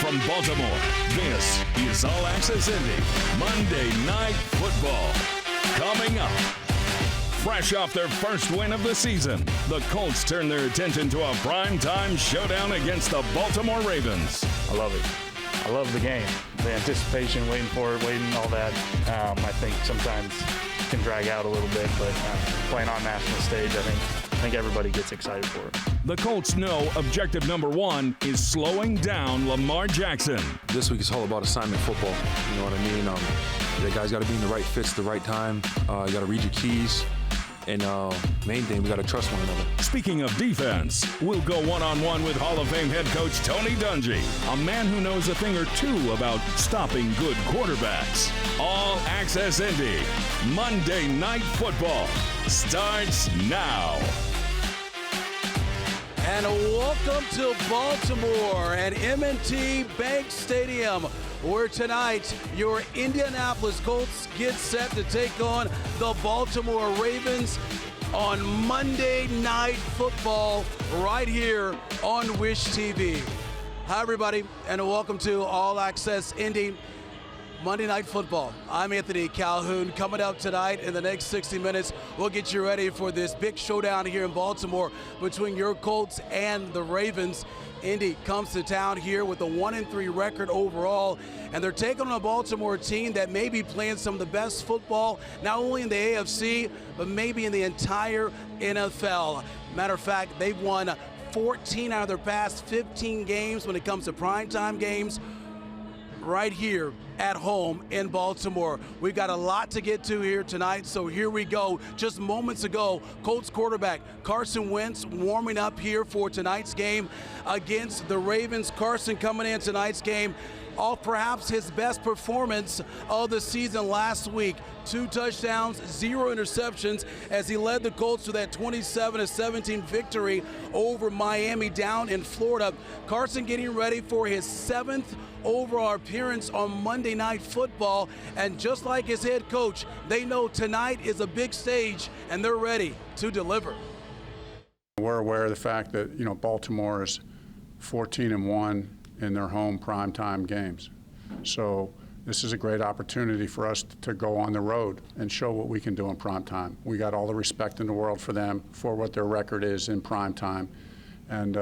from Baltimore, this is All Access Indy Monday Night Football. Coming up, fresh off their first win of the season, the Colts turn their attention to a primetime showdown against the Baltimore Ravens. I love it. I love the game. The anticipation, waiting for it, waiting, all that. I think sometimes can drag out a little bit, but playing on national stage, I think everybody gets excited for it. The Colts know objective number one is slowing down Lamar Jackson. This week is all about assignment football. You know what I mean? The guys got to be in the right fits at the right time. You got to read your keys. And main thing, we got to trust one another. Speaking of defense, we'll go one-on-one with Hall of Fame head coach Tony Dungy, a man who knows a thing or two about stopping good quarterbacks. All Access Indy Monday Night Football starts now. And welcome to Baltimore and M&T Bank Stadium, where tonight your Indianapolis Colts get set to take on the Baltimore Ravens on Monday Night Football right here on Wish TV. Hi everybody, and welcome to All Access Indy Monday Night Football. I'm Anthony Calhoun. Coming up tonight in the next 60 minutes, we'll get you ready for this big showdown here in Baltimore between your Colts and the Ravens. Indy comes to town here with a 1-3 record overall, and they're taking on a Baltimore team that may be playing some of the best football, not only in the AFC, but maybe in the entire NFL. Matter of fact, they've won 14 out of their past 15 games when it comes to primetime games right here at home in Baltimore. We've got a lot to get to here tonight, so here we go. Just moments ago, Colts quarterback Carson Wentz warming up here for tonight's game against the Ravens. Carson coming in tonight's game off perhaps his best performance of the season last week. 2 touchdowns, 0 interceptions as he led the Colts to that 27-17 victory over Miami down in Florida. Carson getting ready for his 7th overall appearance on Monday Night Football, and just like his head coach, they know tonight is a big stage and they're ready to deliver. We're aware of the fact that, Baltimore is 14-1 in their home primetime games. So this is a great opportunity for us to go on the road and show what we can do in primetime. We got all the respect in the world for them, for what their record is in primetime, and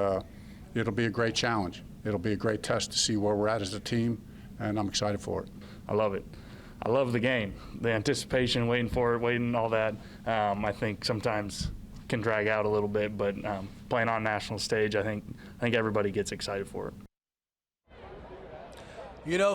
it'll be a great challenge. It'll be a great test to see where we're at as a team, and I'm excited for it. I love it. I love the game. The anticipation, waiting for it, waiting, all that. I think sometimes can drag out a little bit, but playing on national stage, I think everybody gets excited for it.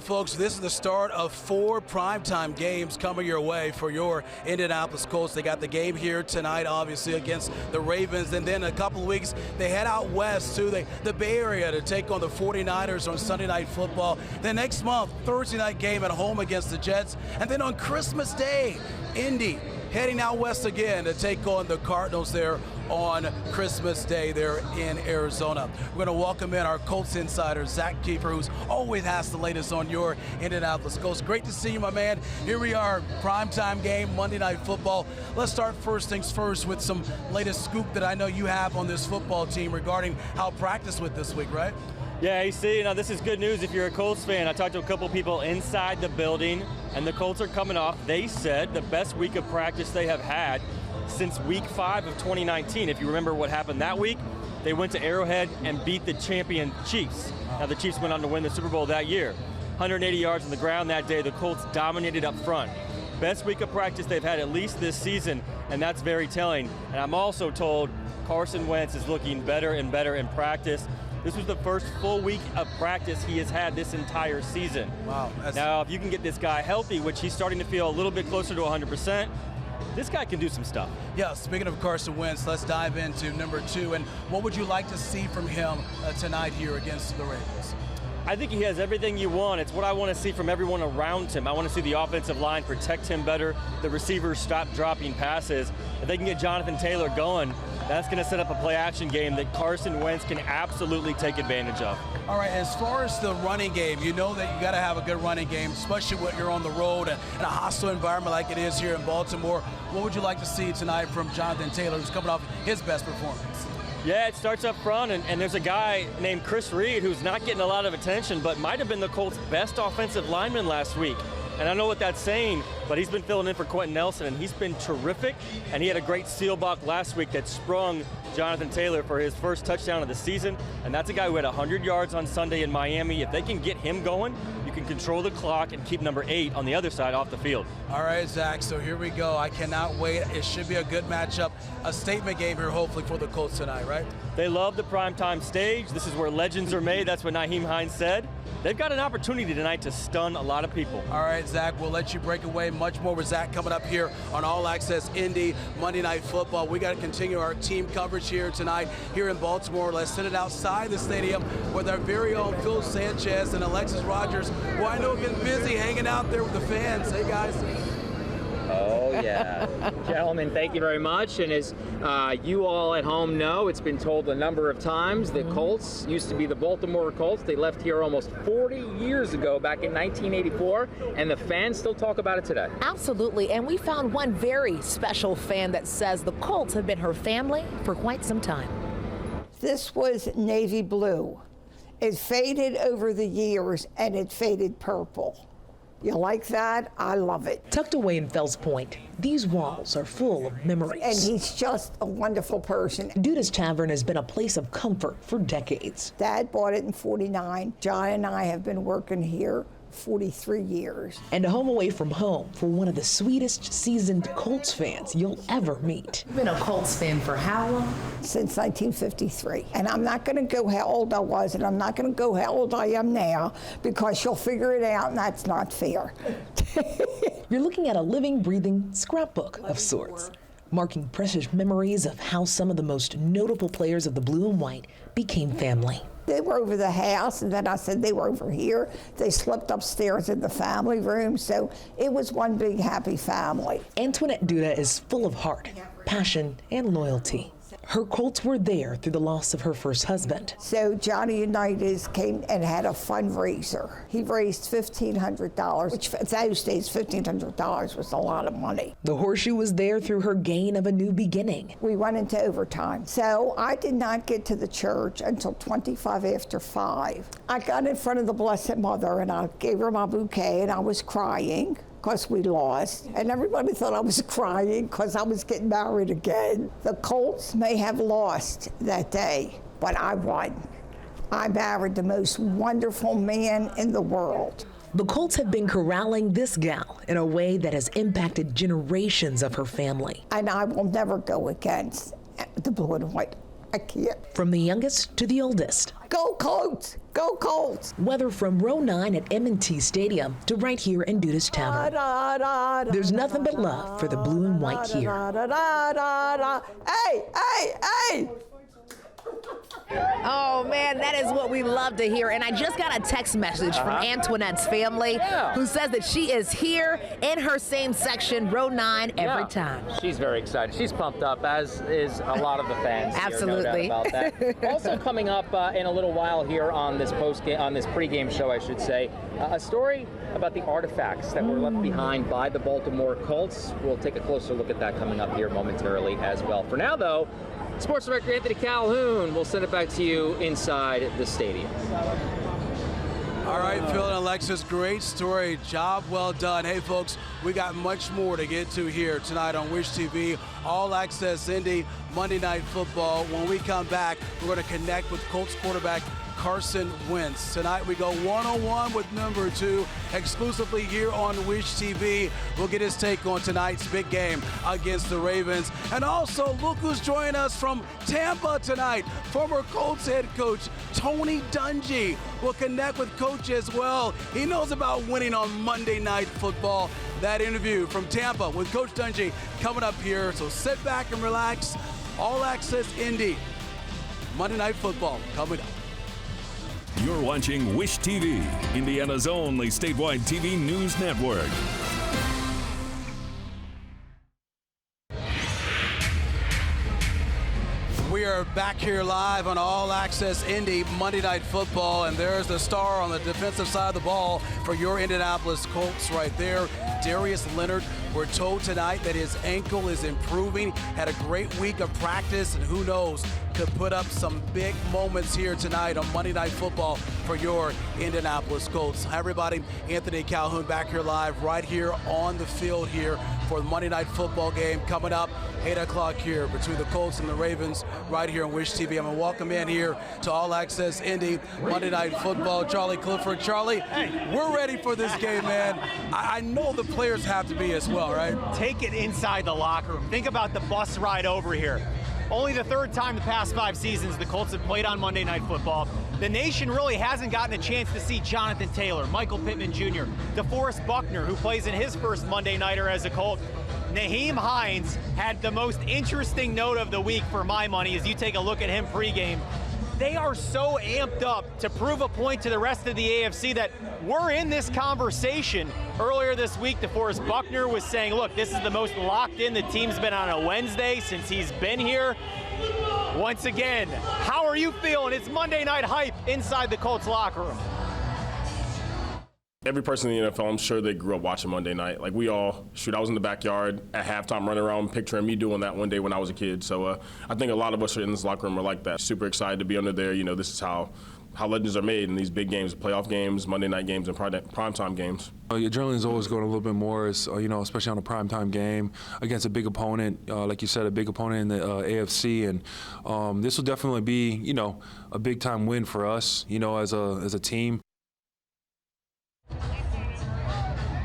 Folks, this is the start of 4 primetime games coming your way for your Indianapolis Colts. They got the game here tonight, obviously, against the Ravens. And then in a couple of weeks, they head out west to the Bay Area to take on the 49ers on Sunday Night Football. Then next month, Thursday night game at home against the Jets. And then on Christmas Day, Indy heading out west again to take on the Cardinals there on Christmas Day there in Arizona. We're going to welcome in our Colts insider, Zach Kiefer, who's always has the latest on your Indianapolis Colts. Great to see you, my man. Here we are, primetime game, Monday Night Football. Let's start first things first with some latest scoop that I know you have on this football team regarding how practice went this week, right? Yeah, AC, this is good news if you're a Colts fan. I talked to a couple people inside the building, and the Colts are coming off, they said, the best week of practice they have had since week 5 of 2019. If you remember what happened that week, they went to Arrowhead and beat the champion Chiefs. Now, the Chiefs went on to win the Super Bowl that year. 180 yards on the ground that day. The Colts dominated up front. Best week of practice they've had at least this season, and that's very telling. And I'm also told Carson Wentz is looking better and better in practice. This was the first full week of practice he has had this entire season. Wow. Now, if you can get this guy healthy, which he's starting to feel a little bit closer to 100%, this guy can do some stuff. Yeah, speaking of Carson Wentz, let's dive into number 2. And what would you like to see from him tonight here against the Ravens? I think he has everything you want. It's what I want to see from everyone around him. I want to see the offensive line protect him better, the receivers stop dropping passes. If they can get Jonathan Taylor going, that's going to set up a play-action game that Carson Wentz can absolutely take advantage of. All right, as far as the running game, you know that you got to have a good running game, especially when you're on the road and in a hostile environment like it is here in Baltimore. What would you like to see tonight from Jonathan Taylor, who's coming off his best performance? Yeah, it starts up front, and there's a guy named Chris Reed who's not getting a lot of attention, but might have been the Colts' best offensive lineman last week. And I know what that's saying, but he's been filling in for Quentin Nelson, and he's been terrific. And he had a great seal block last week that sprung Jonathan Taylor for his first touchdown of the season. And that's a guy who had 100 yards on Sunday in Miami. If they can get him going, you can control the clock and keep number 8 on the other side off the field. All right, Zach, so here we go. I cannot wait. It should be a good matchup, a statement game here, hopefully, for the Colts tonight, right? They love the primetime stage. This is where legends are made. That's what Nahim Hines said. They've got an opportunity tonight to stun a lot of people. All right, Zach, we'll let you break away. Much more with Zach coming up here on All Access Indy Monday Night Football. We got to continue our team coverage here tonight here in Baltimore. Let's send it outside the stadium with our very own Phil Sanchez and Alexis Rogers, who I know have been busy hanging out there with the fans. Hey, guys. Oh, yeah. Gentlemen, thank you very much. And as you all at home know, it's been told a number of times, the Colts used to be the Baltimore Colts. They left here almost 40 years ago, back in 1984, and the fans still talk about it today. Absolutely, and we found one very special fan that says the Colts have been her family for quite some time. This was navy blue. It faded over the years, and it faded purple. You like that? I love it. Tucked away in Fells Point, these walls are full of memories. And he's just a wonderful person. Duda's Tavern has been a place of comfort for decades. Dad bought it in '49. John and I have been working here 43 years. And a home away from home for one of the sweetest seasoned Colts fans you'll ever meet. You've been a Colts fan for how long? Since 1953. And I'm not going to go how old I was, and I'm not going to go how old I am now, because you'll figure it out, and that's not fair. You're looking at a living, breathing scrapbook of sorts, marking precious memories of how some of the most notable players of the blue and white became family. They were over the house, and then I said they were over here. They slept upstairs in the family room, so it was one big happy family. Antoinette Duda is full of heart, passion, and loyalty. Her Colts were there through the loss of her first husband. So Johnny Unitas came and had a fundraiser. He raised $1,500, which at those days, $1,500 was a lot of money. The horseshoe was there through her gain of a new beginning. We went into overtime. So I did not get to the church until 25 after 5. I got in front of the Blessed Mother, and I gave her my bouquet, and I was crying because we lost, and everybody thought I was crying because I was getting married again. The Colts may have lost that day, but I won. I married the most wonderful man in the world. The Colts have been corralling this gal in a way that has impacted generations of her family. And I will never go against the blue and white. I can't. From the youngest to the oldest. Go Colts! Go Colts! Whether from row 9 at M&T Stadium to right here in Duda's Tavern. There's nothing but love for the blue and white here. Hey, hey, hey! Oh man, that is what we love to hear. And I just got a text message from Antoinette's family who says that she is here in her same section, row 9, every time. She's very excited. She's pumped up, as is a lot of the fans. Absolutely. Here, no doubt about that. Also coming up in a little while here on this pregame show, I should say, a story about the artifacts that were left behind by the Baltimore Colts. We'll take a closer look at that coming up here momentarily as well. For now, though, Sports Director Anthony Calhoun will send it back to you inside the stadium. All right, Phil and Alexis, great story. Job well done. Hey, folks, we got much more to get to here tonight on Wish TV, All Access Indy, Monday Night Football. When we come back, we're going to connect with Colts quarterback Carson Wentz. Tonight we go one-on-one with number 2 exclusively here on Wish TV. We'll get his take on tonight's big game against the Ravens. And also, look who's joining us from Tampa tonight. Former Colts head coach Tony Dungy will connect with Coach as well. He knows about winning on Monday Night Football. That interview from Tampa with Coach Dungy coming up here. So sit back and relax. All Access Indy, Monday Night Football coming up. You're watching Wish TV, Indiana's only statewide TV news network. We are are back here live on All Access Indy Monday Night Football, and there's the star on the defensive side of the ball for your Indianapolis Colts right there, Darius Leonard. We're told tonight that his ankle is improving, had a great week of practice, and who knows, could put up some big moments here tonight on Monday Night Football for your Indianapolis Colts. Hi, everybody. Anthony Calhoun back here live right here on the field here for the Monday Night Football game coming up 8 o'clock here between the Colts and the Ravens right here on Wish TV. I'm going to welcome in here to All Access Indy Monday Night Football, Charlie Clifford. Charlie, we're ready for this game, man. I know the players have to be as well, right? Take it inside the locker room. Think about the bus ride over here. Only the third time the past 5 seasons the Colts have played on Monday Night Football. The nation really hasn't gotten a chance to see Jonathan Taylor, Michael Pittman Jr., DeForest Buckner, who plays in his first Monday Nighter as a Colt. Nahim Hines had the most interesting note of the week for my money as you take a look at him pregame. They are so amped up to prove a point to the rest of the AFC that we're in this conversation. Earlier this week, DeForest Buckner was saying, look, this is the most locked in the team's been on a Wednesday since he's been here. Once again, how are you feeling? It's Monday Night hype inside the Colts locker room. Every person in the NFL, I'm sure they grew up watching Monday Night. Like we all, I was in the backyard at halftime running around picturing me doing that one day when I was a kid. So I think a lot of us in this locker room are like that. Super excited to be under there. You know, this is how legends are made in these big games, playoff games, Monday night games, and primetime games. Your adrenaline is always going a little bit more, especially on a primetime game against a big opponent, like you said, a big opponent in the AFC. And this will definitely be, a big-time win for us, as a team.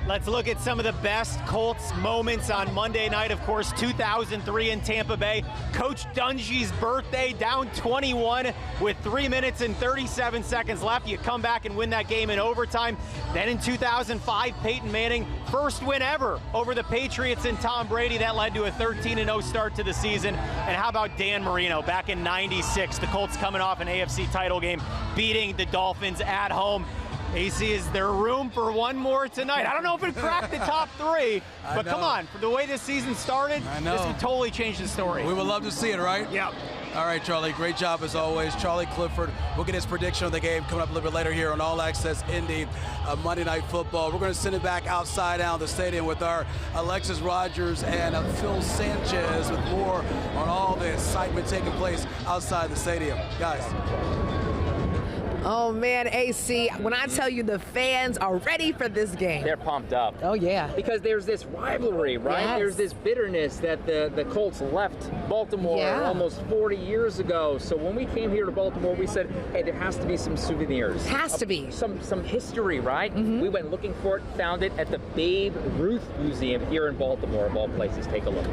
Let's look at some of the best Colts moments on Monday night. Of course, 2003 in Tampa Bay. Coach Dungy's birthday, down 21 with 3 minutes and 37 seconds left. You come back and win that game in overtime. Then in 2005, Peyton Manning, first win ever over the Patriots and Tom Brady. That led to a 13-0 start to the season. And how about Dan Marino back in '96? The Colts coming off an AFC title game, beating the Dolphins at home. AC, is there room for one more tonight? I don't know if it cracked the top 3, but come on, for the way this season started, this would totally change the story. We would love to see it, right? Yeah. All right, Charlie, great job as always. Charlie Clifford, we'll get his prediction of the game coming up a little bit later here on All Access Indy Monday Night Football. We're going to send it back outside down the stadium with our Alexis Rogers and Phil Sanchez with more on all the excitement taking place outside the stadium. Guys. Oh, man, AC, when I tell you the fans are ready for this game. They're pumped up. Oh, yeah. Because there's this rivalry, right? Yes. There's this bitterness that the Colts left Baltimore almost 40 years ago. So when we came here to Baltimore, we said, hey, there has to be some souvenirs. Has to be. Some history, right? Mm-hmm. We went looking for it, found it at the Babe Ruth Museum here in Baltimore, of all places. Take a look.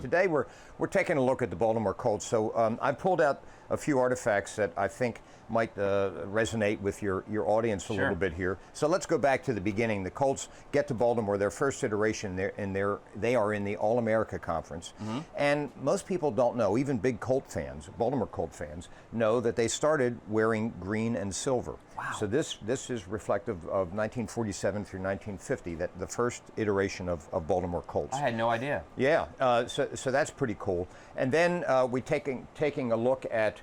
Today we're taking a look at the Baltimore Colts. So I pulled out a few artifacts that I think might resonate with your audience a little bit here. So let's go back to the beginning. The Colts get to Baltimore, their first iteration, they are in the All-America Conference. Mm-hmm. And most people don't know, even big Colt fans, Baltimore Colt fans, know that they started wearing green and silver. Wow. So this is reflective of 1947 through 1950, that the first iteration of Baltimore Colts. I had no idea. Yeah, so that's pretty cool. And then we're taking a look at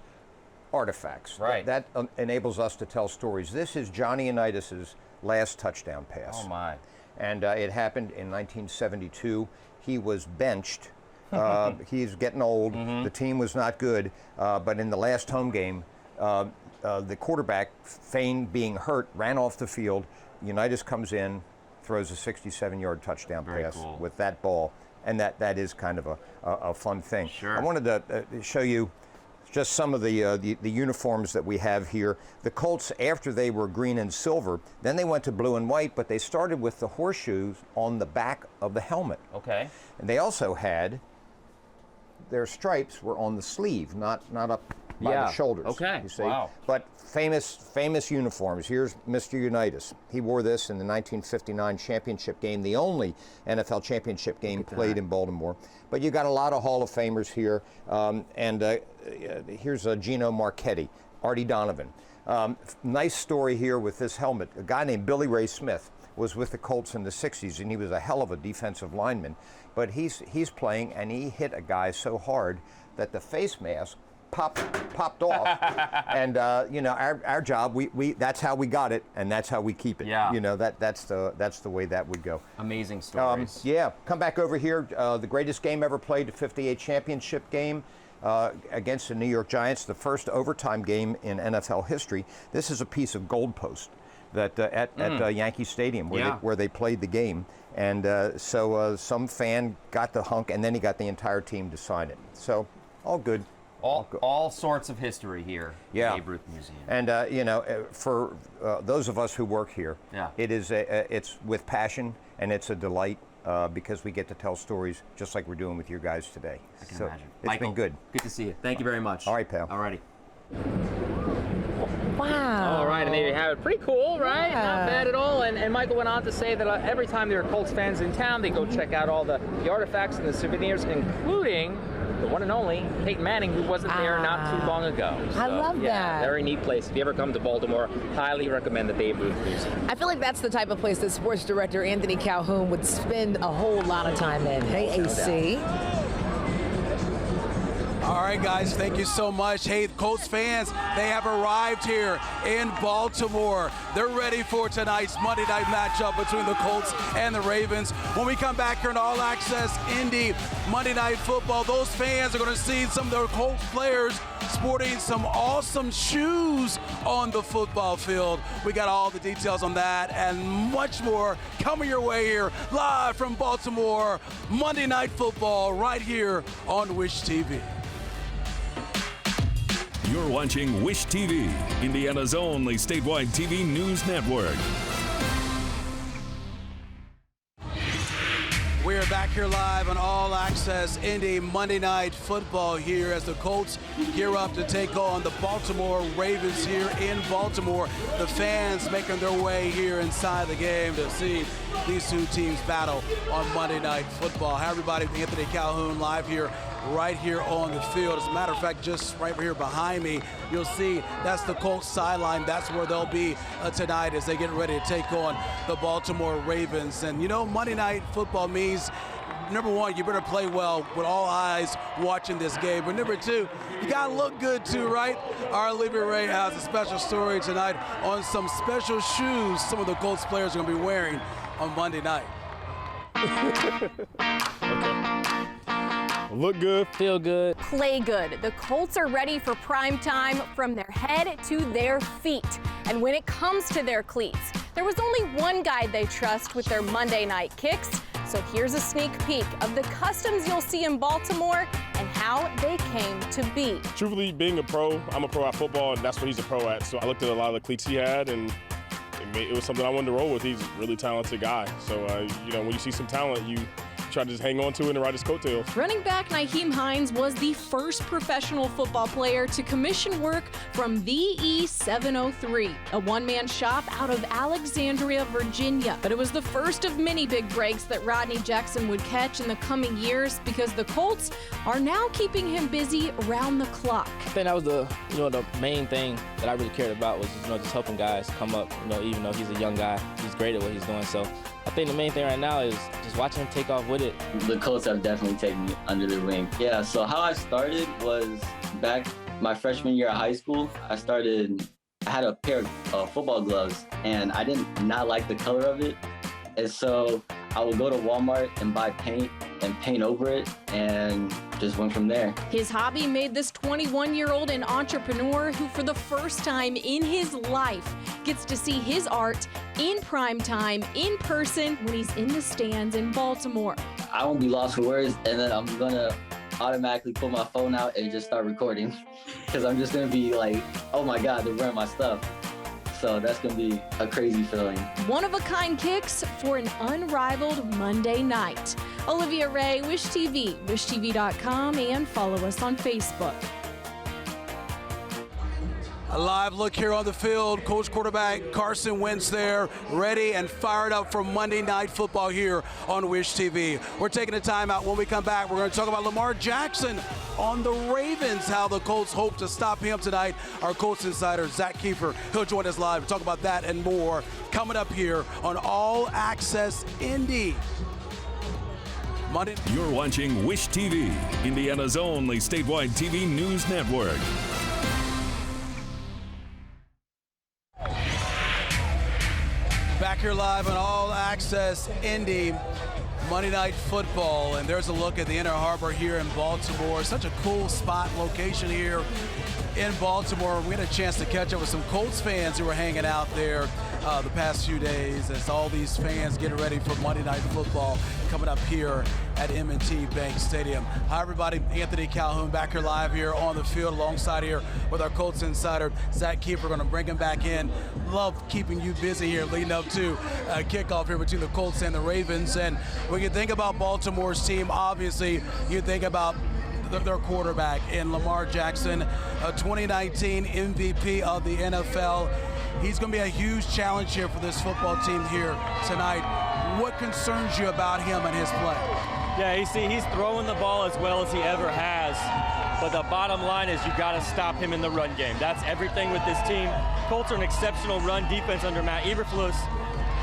artifacts. Right. That enables us to tell stories. This is Johnny Unitas's last touchdown pass. Oh, my. And it happened in 1972. He was benched. He's getting old. Mm-hmm. The team was not good. But in the last home game, the quarterback, feigned being hurt, ran off the field. Unitas comes in, throws a 67-yard touchdown pass with that ball. And that is kind of a fun thing. Sure. I wanted to show you just some of the uniforms that we have here. The Colts, after they were green and silver, then they went to blue and white, but they started with the horseshoes on the back of the helmet. Okay. And they also had their stripes were on the sleeve, not up by the shoulders. Okay. You see? Wow. But famous uniforms. Here's Mr. Unitas. He wore this in the 1959 championship game, the only NFL championship game played in Baltimore. But you got a lot of Hall of Famers here. Here's Gino Marchetti, Artie Donovan. Nice story here with this helmet. A guy named Billy Ray Smith was with the Colts in the 60s, and he was a hell of a defensive lineman. But he's playing, and he hit a guy so hard that the face mask popped off. And our job, we that's how we got it, and that's how we keep it. Yeah. That's the way that would go. Amazing stories. Yeah, come back over here. The greatest game ever played, the '58 championship game against the New York Giants, the first overtime game in NFL history. This is a piece of goalpost that at Yankee Stadium where they played the game. And so some fan got the hunk, and then he got the entire team to sign it. So all good. All sorts of history here at the Babe Ruth Museum. And for those of us who work here, it is it's with passion, and it's a delight because we get to tell stories just like we're doing with you guys today. I can imagine. It's Michael, been good. Good to see you. Thank you very much. All right, pal. All righty. Wow. All right, and there you have it. Pretty cool, right? Yeah. Not bad at all. And Michael went on to say that every time there are Colts fans in town, they go check out all the artifacts and the souvenirs, including the one and only Peyton Manning, who wasn't there not too long ago. So, I love that. Very neat place. If you ever come to Baltimore, highly recommend the Babe Ruth Museum. I feel like that's the type of place that sports director Anthony Calhoun would spend a whole lot of time in. Hey, AC. All right, guys, thank you so much. Hey, Colts fans, they have arrived here in Baltimore. They're ready for tonight's Monday night matchup between the Colts and the Ravens. When we come back here in All Access Indy Monday Night Football, those fans are going to see some of their Colts players sporting some awesome shoes on the football field. We got all the details on that and much more coming your way here live from Baltimore. Monday Night Football right here on Wish TV. You're watching Wish TV, Indiana's only statewide TV news network. We are back here live on All Access Indy Monday Night Football here as the Colts gear up to take on the Baltimore Ravens here in Baltimore. The fans making their way here inside the game to see these two teams battle on Monday Night Football. Hi, everybody. Anthony Calhoun live here right here on the field. As a matter of fact, just right here behind me, you'll see that's the Colts sideline. That's where they'll be tonight as they get ready to take on the Baltimore Ravens. And you know, Monday Night Football means, number one, you better play well with all eyes watching this game. But number two, you gotta look good too, right? Our Olivia Ray has a special story tonight on some special shoes some of the Colts players are gonna be wearing on Monday night. Look good, feel good, play good. The Colts are ready for prime time from their head to their feet. And when it comes to their cleats, there was only one guy they trust with their Monday night kicks. So here's a sneak peek of the customs you'll see in Baltimore and how they came to be. Truthfully, being a pro, I'm a pro at football, and that's what he's a pro at. So I looked at a lot of the cleats he had, and it was something I wanted to roll with. He's a really talented guy. So, when you see some talent, you try to just hang on to it and ride his coattails. Running back Nahim Hines was the first professional football player to commission work from the E703, a one-man shop out of Alexandria, Virginia. But it was the first of many big breaks that Rodney Jackson would catch in the coming years because the Colts are now keeping him busy around the clock. I think that was the main thing that I really cared about was just helping guys come up. Even though he's a young guy, he's great at what he's doing. So I think the main thing right now is just watching him take off with it. The Colts have definitely taken me under their wing. Yeah, so how I started was back my freshman year of high school. I had a pair of football gloves, and I did not like the color of it. And so I would go to Walmart and buy paint and paint over it, and just went from there. His hobby made this 21-year-old an entrepreneur who, for the first time in his life, gets to see his art in prime time, in person, when he's in the stands in Baltimore. I won't be lost for words, and then I'm gonna automatically pull my phone out and just start recording, because I'm just gonna be like, oh my God, they're wearing my stuff. So that's going to be a crazy feeling. One-of-a-kind kicks for an unrivaled Monday night. Olivia Ray, Wish TV, wishtv.com, and follow us on Facebook. A live look here on the field. Colts quarterback Carson Wentz there, ready and fired up for Monday Night Football here on Wish TV. We're taking a timeout. When we come back, we're going to talk about Lamar Jackson on the Ravens, how the Colts hope to stop him tonight. Our Colts insider, Zach Kiefer, he'll join us live to talk about that and more coming up here on All Access Indy. Monday. You're watching Wish TV, Indiana's only statewide TV news network. Back here live on All Access Indy, Monday Night Football, and there's a look at the Inner Harbor here in Baltimore. Such a cool spot location here in Baltimore. We had a chance to catch up with some Colts fans who were hanging out there the past few days as all these fans getting ready for Monday Night Football coming up here at M&T Bank Stadium. Hi everybody, Anthony Calhoun back here live here on the field alongside here with our Colts insider, Zach Kiefer. We're going to bring him back in. Love keeping you busy here leading up to kickoff here between the Colts and the Ravens. And when you think about Baltimore's team, obviously you think about their quarterback in Lamar Jackson, a 2019 MVP of the NFL. He's going to be a huge challenge here for this football team here tonight. What concerns you about him and his play? Yeah, he's throwing the ball as well as he ever has. But the bottom line is you got to stop him in the run game. That's everything with this team. Colts are an exceptional run defense under Matt Eberflus.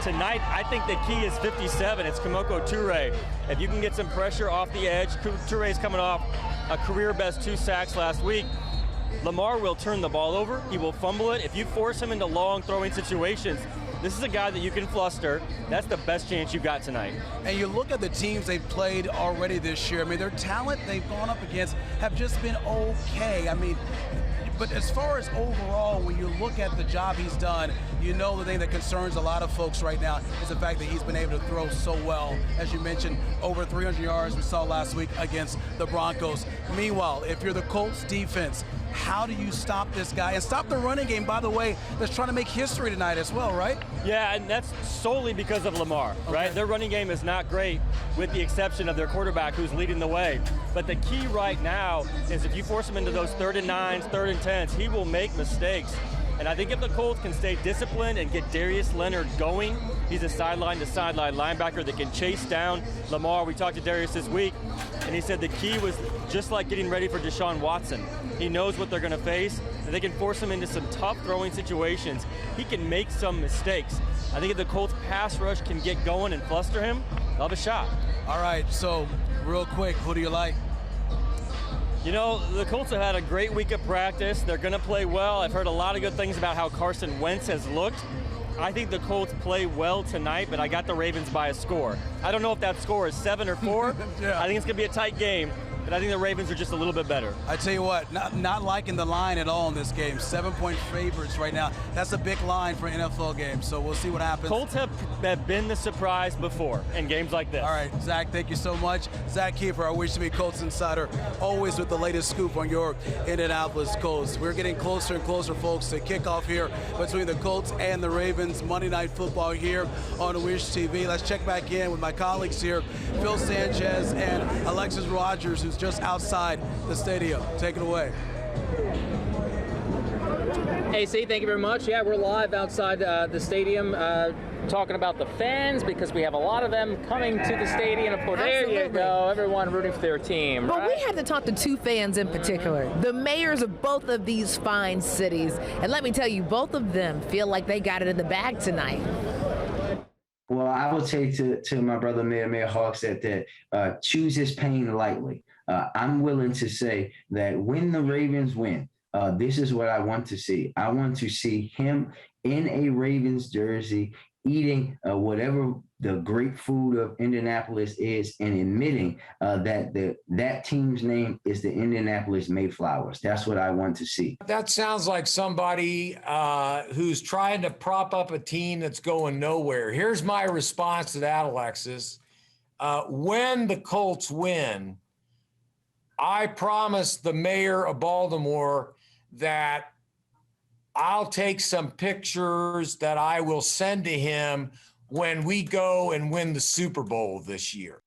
Tonight, I think the key is 57. It's Kemoko Toure. If you can get some pressure off the edge, Toure's coming off a career-best 2 sacks last week. Lamar will turn the ball over. He will fumble it. If you force him into long throwing situations, this is a guy that you can fluster. That's the best chance you got tonight. And you look at the teams they've played already this year. I mean, their talent they've gone up against have just been okay. I mean, but as far as overall, when you look at the job he's done, you know the thing that concerns a lot of folks right now is the fact that he's been able to throw so well. As you mentioned, over 300 yards we saw last week against the Broncos. Meanwhile, if you're the Colts defense, how do you stop this guy and stop the running game, by the way, that's trying to make history tonight as well, right? Yeah, and that's solely because of Lamar, right? Their running game is not great with the exception of their quarterback who's leading the way. But the key right now is if you force him into those 3rd and 9s, 3rd and 10s, he will make mistakes. And I think if the Colts can stay disciplined and get Darius Leonard going, he's a sideline-to-sideline linebacker that can chase down Lamar. We talked to Darius this week, and he said the key was just like getting ready for Deshaun Watson. He knows what they're going to face, and they can force him into some tough throwing situations. He can make some mistakes. I think if the Colts pass rush can get going and fluster him, they'll have a shot. All right, so real quick, who do you like? You know, the Colts have had a great week of practice. They're going to play well. I've heard a lot of good things about how Carson Wentz has looked. I think the Colts play well tonight, but I got the Ravens by a score. I don't know if that score is 7 or 4. Yeah. I think it's going to be a tight game, but I think the Ravens are just a little bit better. I tell you what, not liking the line at all in this game. 7-point favorites right now. That's a big line for an NFL game, so we'll see what happens. Colts have been the surprise before in games like this. All right, Zach, thank you so much. Zach Kiefer, our Wish to Be Colts insider, always with the latest scoop on your Indianapolis Colts. We're getting closer and closer, folks, to kickoff here between the Colts and the Ravens. Monday Night Football here on Wish TV. Let's check back in with my colleagues here, Phil Sanchez and Alexis Rogers, who's just outside the stadium. Take it away. AC, thank you very much. Yeah, we're live outside the stadium talking about the fans because we have a lot of them coming to the stadium. There you go, everyone rooting for their team. But right? we had to talk to 2 fans in particular, the mayors of both of these fine cities. And let me tell you, both of them feel like they got it in the bag tonight. Well, I will say to my brother Mayor Hawks that choose his pain lightly. I'm willing to say that when the Ravens win, this is what I want to see. I want to see him in a Ravens jersey eating whatever the great food of Indianapolis is and admitting that team's name is the Indianapolis Mayflowers. That's what I want to see. That sounds like somebody who's trying to prop up a team that's going nowhere. Here's my response to that, Alexis. When the Colts win, I promise the mayor of Baltimore that I'll take some pictures that I will send to him when we go and win the Super Bowl this year.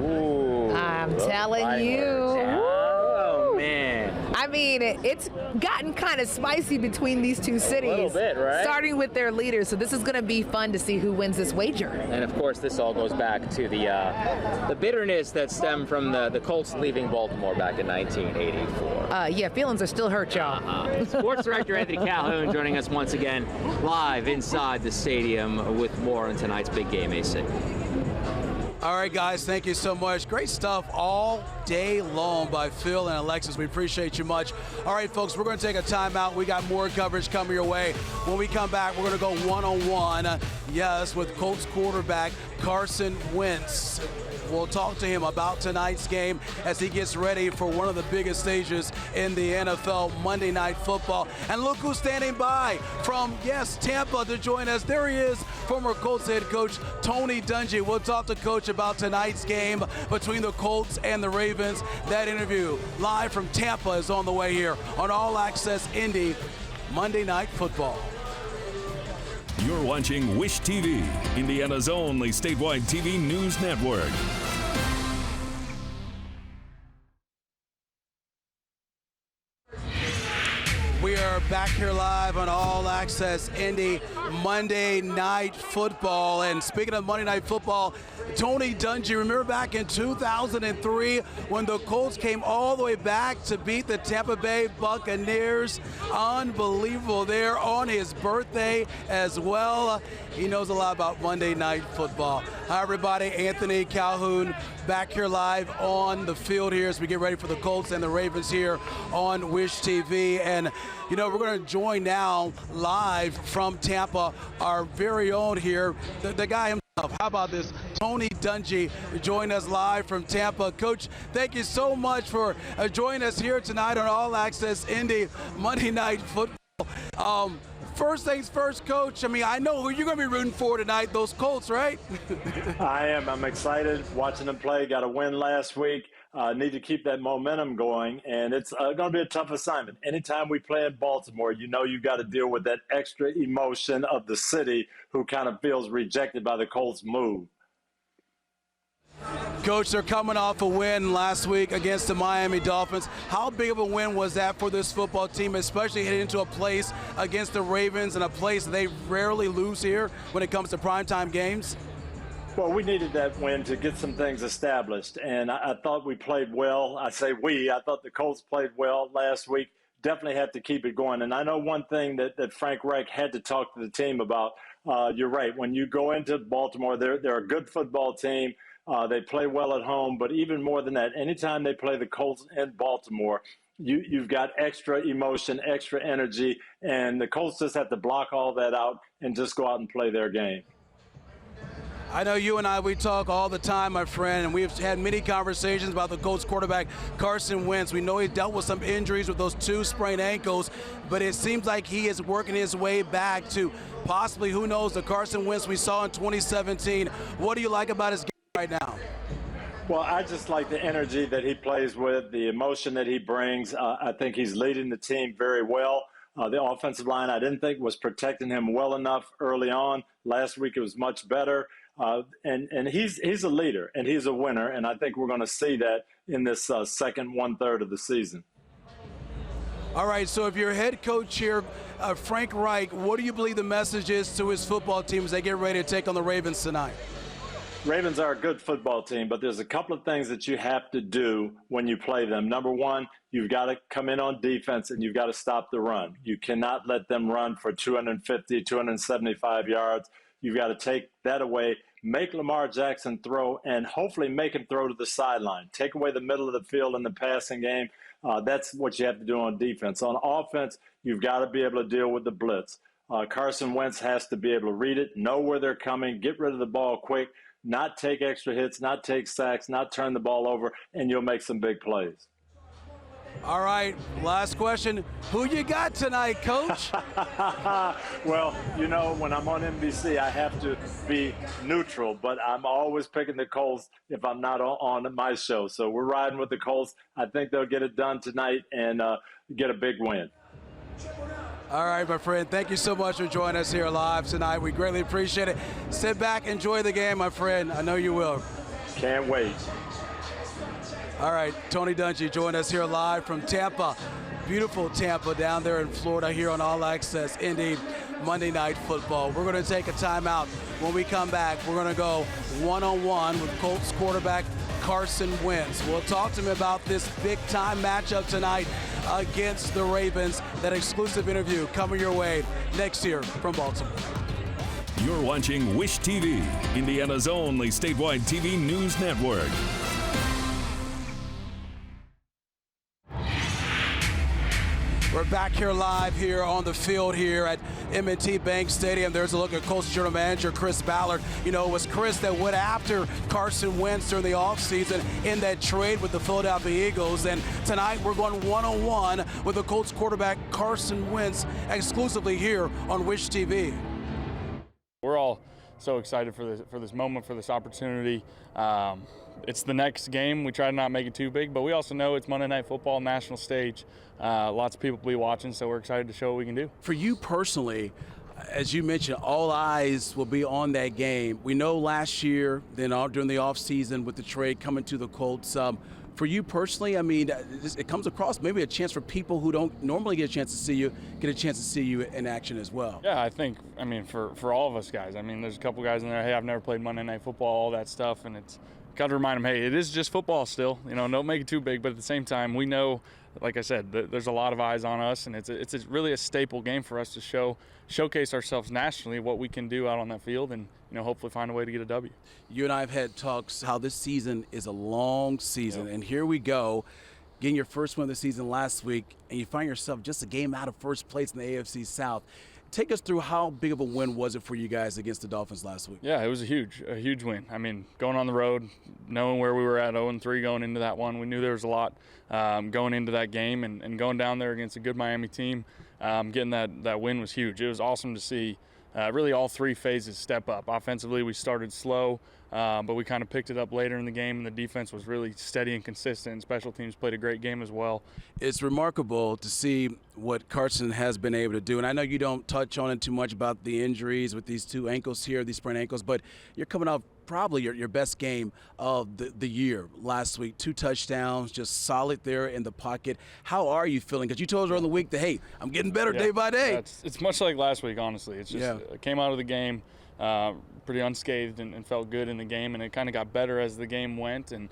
Ooh, I'm telling you. Oh, man. I mean, it's gotten kind of spicy between these two cities. A little bit, right? Starting with their leaders. So this is going to be fun to see who wins this wager. And of course, this all goes back to the bitterness that stemmed from the Colts leaving Baltimore back in 1984. Yeah, feelings are still hurt, y'all. Sports Director Anthony Calhoun joining us once again live inside the stadium with more on tonight's big game, AC. All right, guys, thank you so much. Great stuff all day long by Phil and Alexis. We appreciate you much. All right, folks, we're going to take a timeout. We got more coverage coming your way. When we come back, we're going to go one-on-one, yes, with Colts quarterback Carson Wentz. We'll talk to him about tonight's game as he gets ready for one of the biggest stages in the NFL, Monday Night Football. And look who's standing by from, yes, Tampa to join us. There he is, former Colts head coach Tony Dungy. We'll talk to Coach about tonight's game between the Colts and the Ravens. That interview live from Tampa is on the way here on All Access Indy, Monday Night Football. You're watching Wish TV, Indiana's only statewide TV news network. We are back here live on All Access Indy, Monday Night Football. And speaking of Monday Night Football, Tony Dungy, remember back in 2003 when the Colts came all the way back to beat the Tampa Bay Buccaneers? Unbelievable there on his birthday as well. He knows a lot about Monday Night Football. Hi, everybody. Anthony Calhoun back here live on the field here as we get ready for the Colts and the Ravens here on Wish TV. And, you know, we're going to join now live from Tampa, our very own here, the guy himself. How about this? Tony Dungy joining us live from Tampa. Coach, thank you so much for joining us here tonight on All Access Indy Monday Night Football. First things first, Coach. I mean, I know who you're going to be rooting for tonight, those Colts, right? I am. I'm excited watching them play. Got a win last week. Need to keep that momentum going, and it's going to be a tough assignment. Anytime we play in Baltimore, you know you've got to deal with that extra emotion of the city who kind of feels rejected by the Colts' move. Coach, they're coming off a win last week against the Miami Dolphins. How big of a win was that for this football team, especially heading into a place against the Ravens and a place they rarely lose here when it comes to primetime games? Well, we needed that win to get some things established, and I thought we played well. I say we. I thought the Colts played well last week. Definitely have to keep it going. And I know one thing that Frank Reich had to talk to the team about. You're right. When you go into Baltimore, they're a good football team. They play well at home, but even more than that, anytime they play the Colts in Baltimore, you've got extra emotion, extra energy, and the Colts just have to block all that out and just go out and play their game. I know you and we talk all the time, my friend, and we've had many conversations about the Colts quarterback, Carson Wentz. We know he dealt with some injuries with those 2 sprained ankles, but it seems like he is working his way back to possibly, who knows, the Carson Wentz we saw in 2017. What do you like about his game right now? Well, I just like the energy that he plays with, the emotion that he brings. I think he's leading the team very well. The offensive line, I didn't think was protecting him well enough early on. Last week it was much better. And he's a leader, and he's a winner, and I think we're going to see that in this second 1/3 of the season. All right, so if you're head coach here, Frank Reich, what do you believe the message is to his football team as they get ready to take on the Ravens tonight? Ravens are a good football team, but there's a couple of things that you have to do when you play them. Number one, you've got to come in on defense, and you've got to stop the run. You cannot let them run for 250, 275 yards. You've got to take that away, make Lamar Jackson throw, and hopefully make him throw to the sideline. Take away the middle of the field in the passing game. That's what you have to do on defense. On offense, you've got to be able to deal with the blitz. Carson Wentz has to be able to read it, know where they're coming, get rid of the ball quick, not take extra hits, not take sacks, not turn the ball over, and you'll make some big plays. All right, last question. Who you got tonight, Coach? Well, you know, when I'm on NBC, I have to be neutral, but I'm always picking the Colts if I'm not on my show. So we're riding with the Colts. I think they'll get it done tonight and get a big win. All right, my friend. Thank you so much for joining us here live tonight. We greatly appreciate it. Sit back, enjoy the game, my friend. I know you will. Can't wait. All right, Tony Dungy joined us here live from Tampa. beautiful Tampa down there in Florida here on All Access Indy Monday Night Football. We're going to take a timeout. When we come back, we're going to go one-on-one with Colts quarterback Carson Wentz. We'll talk to him about this big-time matchup tonight against the Ravens. That exclusive interview coming your way next year from Baltimore. You're watching Wish TV, Indiana's only statewide TV news network. We're back here live here on the field here at M&T Bank Stadium. There's a look at Colts General Manager Chris Ballard. You know, it was Chris that went after Carson Wentz during the offseason in that trade with the Philadelphia Eagles. And tonight we're going one-on-one with the Colts quarterback Carson Wentz exclusively here on Wish TV. We're all so excited for this moment, for this opportunity. It's the next game. We try to not make it too big, but we also know it's Monday Night Football, national stage. Lots of people will be watching, so we're excited to show what we can do. For you personally, as you mentioned, all eyes will be on that game. We know last year, then during the offseason with the trade coming to the Colts, for you personally, I mean, it comes across maybe a chance for people who don't normally get a chance to see you, get a chance to see you in action as well. Yeah, I think, I mean, for all of us guys, I mean, there's a couple guys in there, hey, I've never played Monday Night Football, all that stuff, and it's got to remind them, hey, it is just football still. You know, don't make it too big, but at the same time, we know, like I said, there's a lot of eyes on us, and it's really a staple game for us to showcase ourselves nationally, what we can do out on that field, and you know, hopefully find a way to get a W. You and I have had talks how this season is a long season, and here we go, getting your first win of the season last week, and you find yourself just a game out of first place in the AFC South. Take us through how big of a win was it for you guys against the Dolphins last week? Yeah, it was a huge win. I mean, going on the road, knowing where we were at 0-3 going into that one, we knew there was a lot going into that game, and going down there against a good Miami team, getting that win was huge. It was awesome to see really all three phases step up. Offensively, we started slow, but we kind of picked it up later in the game, and the defense was really steady and consistent. Special teams played a great game as well. It's remarkable to see what Carson has been able to do, and I know you don't touch on it too much about the injuries with these two ankles here, these sprained ankles, but you're coming off probably your best game of the year last week. 2 touchdowns, just solid there in the pocket. How are you feeling? Because you told us earlier in the week that, hey, I'm getting better day by day. It's much like last week, honestly. It's just I came out of the game pretty unscathed and felt good in the game, and it kind of got better as the game went, and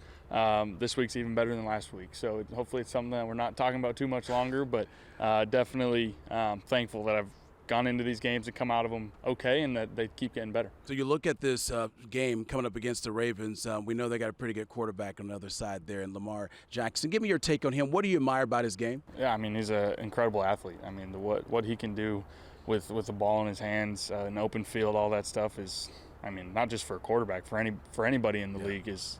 this week's even better than last week. So hopefully it's something that we're not talking about too much longer, but definitely thankful that I've gone into these games and come out of them okay, and that they keep getting better. So you look at this game coming up against the Ravens. We know they got a pretty good quarterback on the other side there in Lamar Jackson. Give me your take on him. What do you admire about his game? Yeah, I mean, he's an incredible athlete. I mean, what he can do with the ball in his hands, an open field, all that stuff is, I mean, not just for a quarterback, for anybody in the league is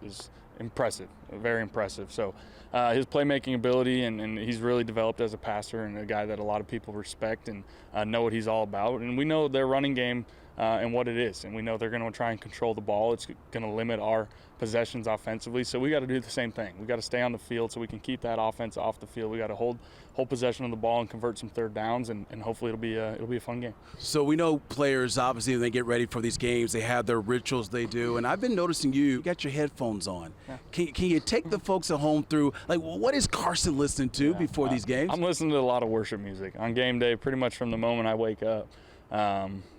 impressive, very impressive. So his playmaking ability, and he's really developed as a passer and a guy that a lot of people respect and know what he's all about. And we know their running game and what it is, and we know they're going to try and control the ball. It's going to limit our possessions offensively, so we got to do the same thing. We got to stay on the field so we can keep that offense off the field. We got to hold possession of the ball and convert some third downs, and hopefully it'll be a fun game. So we know players, obviously, when they get ready for these games, they have their rituals they do, and I've been noticing you got your headphones on. Yeah. Can you take the folks at home through, like, what is Carson listening to before these games? I'm listening to a lot of worship music on game day, pretty much from the moment I wake up.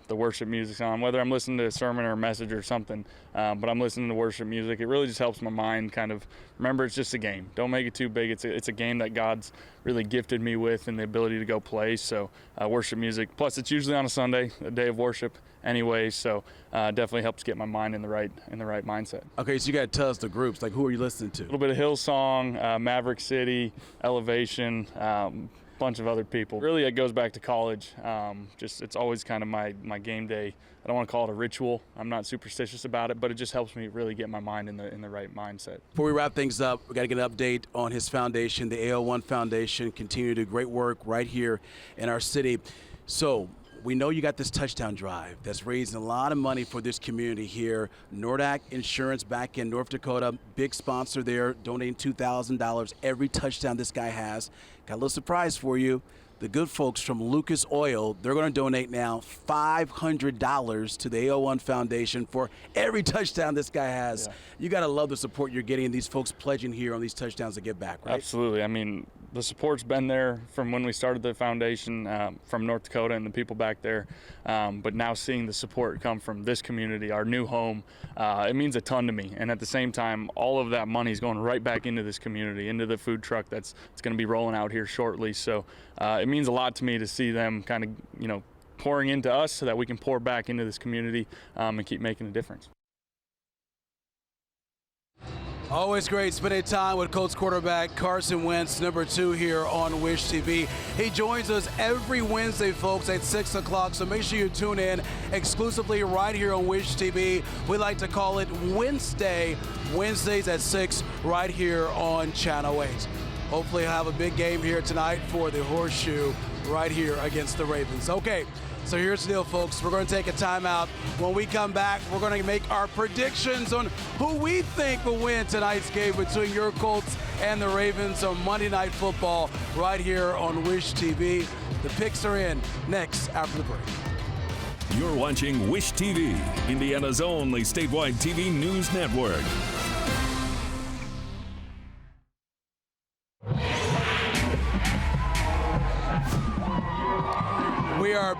The worship music's on, whether I'm listening to a sermon or a message or something, but I'm listening to worship music. It really just helps my mind kind of remember it's just a game. Don't make it too big. It's a game that God's really gifted me with and the ability to go play. So worship music. Plus, it's usually on a Sunday, a day of worship anyway. So definitely helps get my mind in the right mindset. Okay, so you got to tell us the groups. Like, who are you listening to? A little bit of Hillsong, Maverick City, Elevation. Bunch of other people. Really, it goes back to college. It's always kind of my game day. I don't want to call it a ritual. I'm not superstitious about it, but it just helps me really get my mind in the right mindset. Before we wrap things up, we got to get an update on his foundation, the AL1 Foundation. Continue to do great work right here in our city. So we know you got this touchdown drive that's raising a lot of money for this community here. Nordac Insurance back in North Dakota, big sponsor there, donating $2,000 every touchdown this guy has. Got a little surprise for you. The good folks from Lucas Oil, they're going to donate now $500 to the AO1 Foundation for every touchdown this guy has. Yeah. You got to love the support you're getting, and these folks pledging here on these touchdowns to give back, right? Absolutely. I mean, the support's been there from when we started the foundation, from North Dakota and the people back there. But now seeing the support come from this community, our new home, it means a ton to me. And at the same time, all of that money is going right back into this community, into the food truck that's going to be rolling out here shortly. So it means a lot to me to see them kind of, you know, pouring into us so that we can pour back into this community and keep making a difference. Always great spending time with Colts quarterback Carson Wentz, number 2 here on Wish TV. He joins us every Wednesday, folks, at 6 o'clock, so make sure you tune in exclusively right here on Wish TV. We like to call it Wednesday, Wednesdays at 6 right here on Channel 8. Hopefully have a big game here tonight for the Horseshoe right here against the Ravens. Okay. So here's the deal, folks. We're going to take a timeout. When we come back, we're going to make our predictions on who we think will win tonight's game between your Colts and the Ravens on Monday Night Football right here on Wish TV. The picks are in next after the break. You're watching Wish TV, Indiana's only statewide TV news network. We are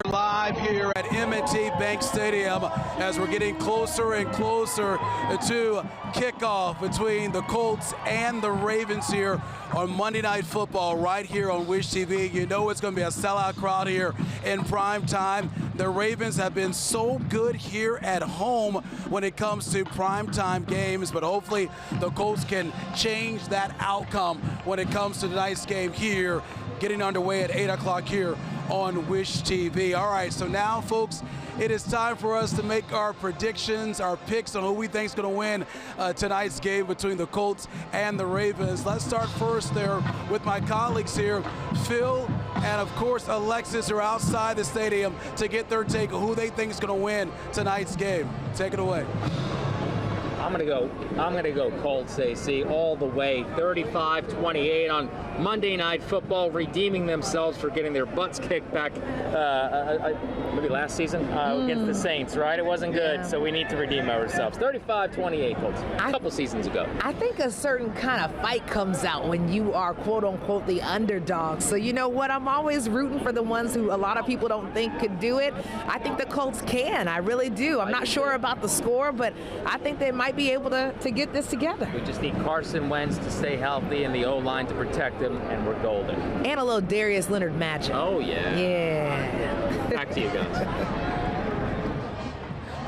live here at M&T Bank Stadium as we're getting closer and closer to kickoff between the Colts and the Ravens here on Monday Night Football right here on Wish TV. You know it's going to be a sellout crowd here in prime time. The Ravens have been so good here at home when it comes to primetime games, but hopefully the Colts can change that outcome when it comes to tonight's game here, getting underway at 8 o'clock here on Wish TV. All right, so now, folks, it is time for us to make our predictions, our picks on who we think is going to win tonight's game between the Colts and the Ravens. Let's start first there with my colleagues here. Phil and, of course, Alexis are outside the stadium to get their take of who they think is going to win tonight's game. Take it away. I'm gonna go Colts, AC, all the way. 35-28 on Monday Night Football, redeeming themselves for getting their butts kicked back maybe last season against the Saints, right? It wasn't good, so we need to redeem ourselves. 35-28 Colts, a couple seasons ago. I think a certain kind of fight comes out when you are quote-unquote the underdog. So you know what? I'm always rooting for the ones who a lot of people don't think could do it. I think the Colts can. I really do. I'm not sure about the score, but I think they might be able to get this together. We just need Carson Wentz to stay healthy and the O-line to protect him, and we're golden. And a little Darius Leonard magic. Oh, yeah. Yeah. Back to you guys.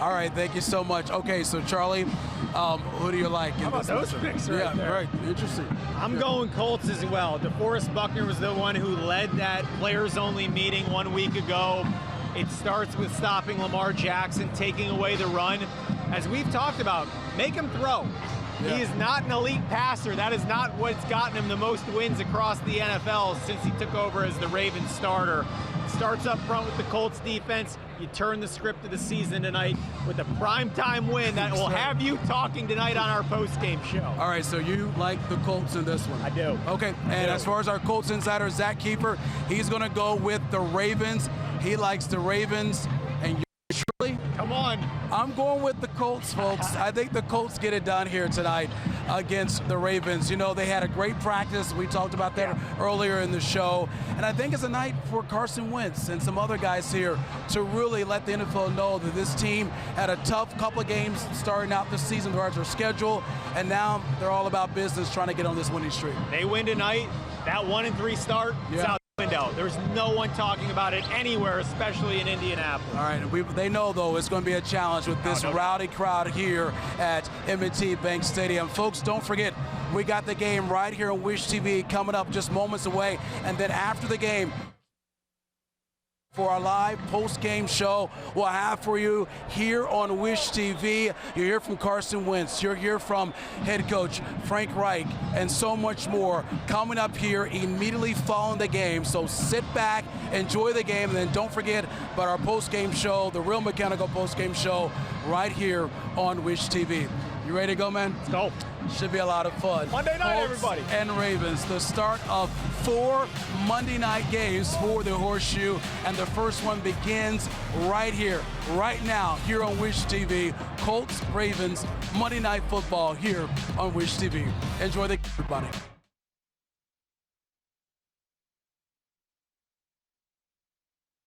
All right, thank you so much. Okay, so Charlie, who do you like? How about those picks right there? Right, interesting. I'm going Colts as well. DeForest Buckner was the one who led that players-only meeting 1 week ago. It starts with stopping Lamar Jackson, taking away the run. As we've talked about, make him throw. Yeah. He is not an elite passer. That is not what's gotten him the most wins across the NFL since he took over as the Ravens starter. Starts up front with the Colts defense. You turn the script of the season tonight with a primetime win that will have you talking tonight on our postgame show. All right, so you like the Colts in this one? I do. Okay, and as far as our Colts insider, Zach Keeper, he's going to go with the Ravens. He likes the Ravens. And Shirley? Come on. I'm going with the Colts, folks. I think the Colts get it done here tonight against the Ravens. You know, they had a great practice. We talked about that earlier in the show. And I think it's a night for Carson Wentz and some other guys here to really let the NFL know that this team had a tough couple of games starting out this season as far as their schedule. And now they're all about business trying to get on this winning streak. They win tonight. That 1-3 start is out the window. There's no one talking about it anywhere, especially in Indianapolis. All right, they know, though, it's going to be a challenge with this rowdy crowd here at M&T Bank Stadium. Folks, don't forget, we got the game right here on Wish TV coming up just moments away. And then after the game, for our live post-game show we'll have for you here on Wish TV. You'll hear from Carson Wentz. You'll hear from head coach Frank Reich and so much more coming up here immediately following the game. So sit back, enjoy the game, and then don't forget about our post-game show, the Real Mechanical post-game show right here on Wish TV. You ready to go, man? Let's go. Should be a lot of fun. Monday night, Colts everybody. And Ravens, the start of 4 Monday night games for the Horseshoe, and the first one begins right here, right now, here on Wish TV. Colts, Ravens, Monday Night Football here on Wish TV. Enjoy the everybody.